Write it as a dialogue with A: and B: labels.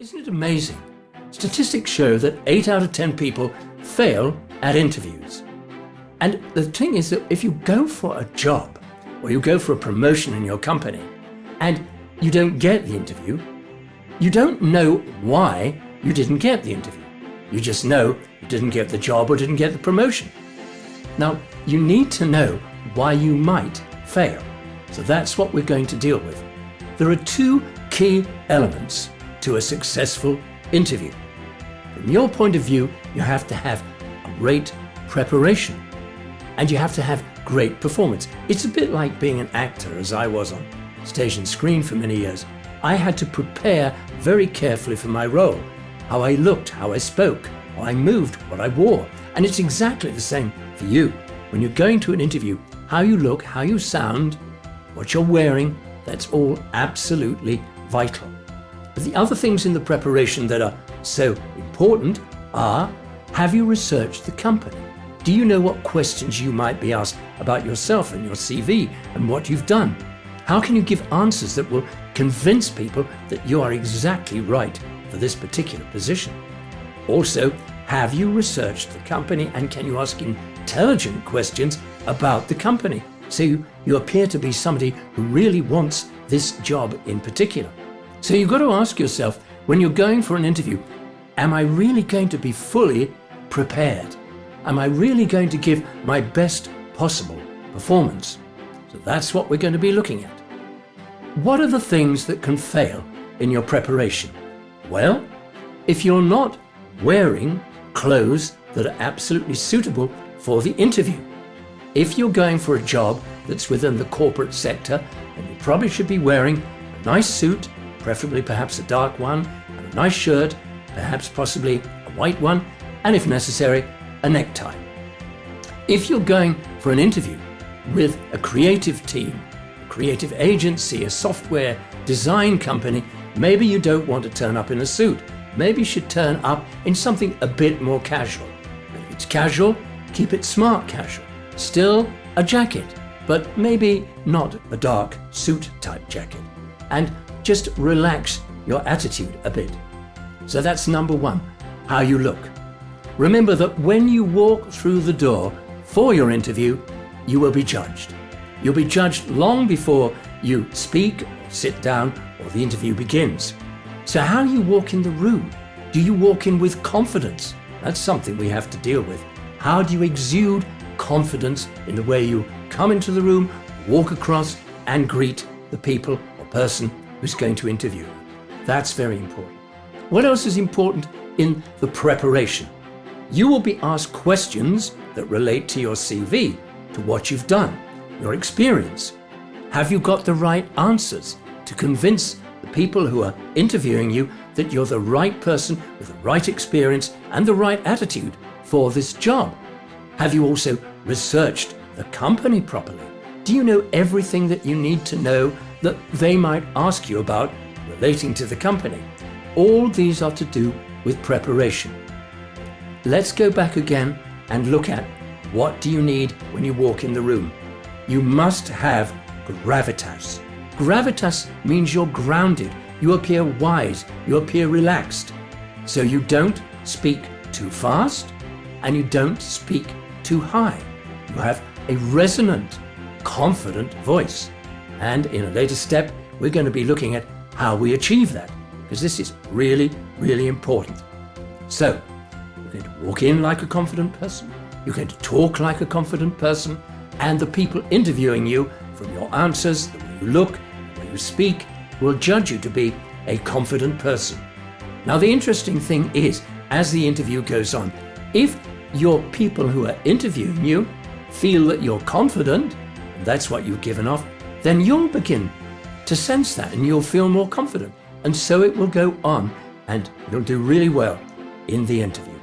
A: Isn't it amazing? Statistics show that 8 out of 10 people fail at interviews. And the thing is that if you go for a job or you go for a promotion in your company and you don't get the interview, you don't know why you didn't get the interview. You just know you didn't get the job or didn't get the promotion. Now, you need to know why you might fail. So that's what we're going to deal with. There are 2 key elements to a successful interview. From your point of view, you have to have great preparation and you have to have great performance. It's a bit like being an actor, as I was on stage and screen for many years. I had to prepare very carefully for my role, how I looked, how I spoke, how I moved, what I wore. And it's exactly the same for you. When you're going to an interview, how you look, how you sound, what you're wearing, that's all absolutely vital. But the other things in the preparation that are so important are, have you researched the company? Do you know what questions you might be asked about yourself and your CV and what you've done? How can you give answers that will convince people that you are exactly right for this particular position? Also, have you researched the company and can you ask intelligent questions about the company? So you appear to be somebody who really wants this job in particular. So you've got to ask yourself, when you're going for an interview, am I really going to be fully prepared? Am I really going to give my best possible performance? So that's what we're going to be looking at. What are the things that can fail in your preparation? Well, if you're not wearing clothes that are absolutely suitable for the interview. If you're going for a job that's within the corporate sector, then you probably should be wearing a nice suit, preferably perhaps a dark one, and a nice shirt, perhaps possibly a white one, and if necessary, a necktie. If you're going for an interview with a creative team, a creative agency, a software design company, maybe you don't want to turn up in a suit. Maybe you should turn up in something a bit more casual. But if it's casual, keep it smart casual. Still a jacket, but maybe not a dark suit type jacket. And just relax your attitude a bit. So that's number 1, how you look. Remember that when you walk through the door for your interview, you will be judged. You'll be judged long before you speak, or sit down, or the interview begins. So how you walk in the room? Do you walk in with confidence? That's something we have to deal with. How do you exude confidence in the way you come into the room, walk across, and greet the people or person who's going to interview you? That's very important. What else is important in the preparation? You will be asked questions that relate to your CV, to what you've done, your experience. Have you got the right answers to convince the people who are interviewing you that you're the right person with the right experience and the right attitude for this job? Have you also researched the company properly? Do you know everything that you need to know that they might ask you about relating to the company? All these are to do with preparation. Let's go back again and look at what do you need when you walk in the room. You must have gravitas. Gravitas means you're grounded, you appear wise, you appear relaxed. So you don't speak too fast and you don't speak too high. You have a resonant, confident voice. And in a later step, we're going to be looking at how we achieve that, because this is really, really important. So, you're going to walk in like a confident person, you're going to talk like a confident person, and the people interviewing you, from your answers, the way you look, the way you speak, will judge you to be a confident person. Now, the interesting thing is, as the interview goes on, if your people who are interviewing you feel that you're confident, and that's what you've given off, then you'll begin to sense that and you'll feel more confident. And so it will go on and you'll do really well in the interview.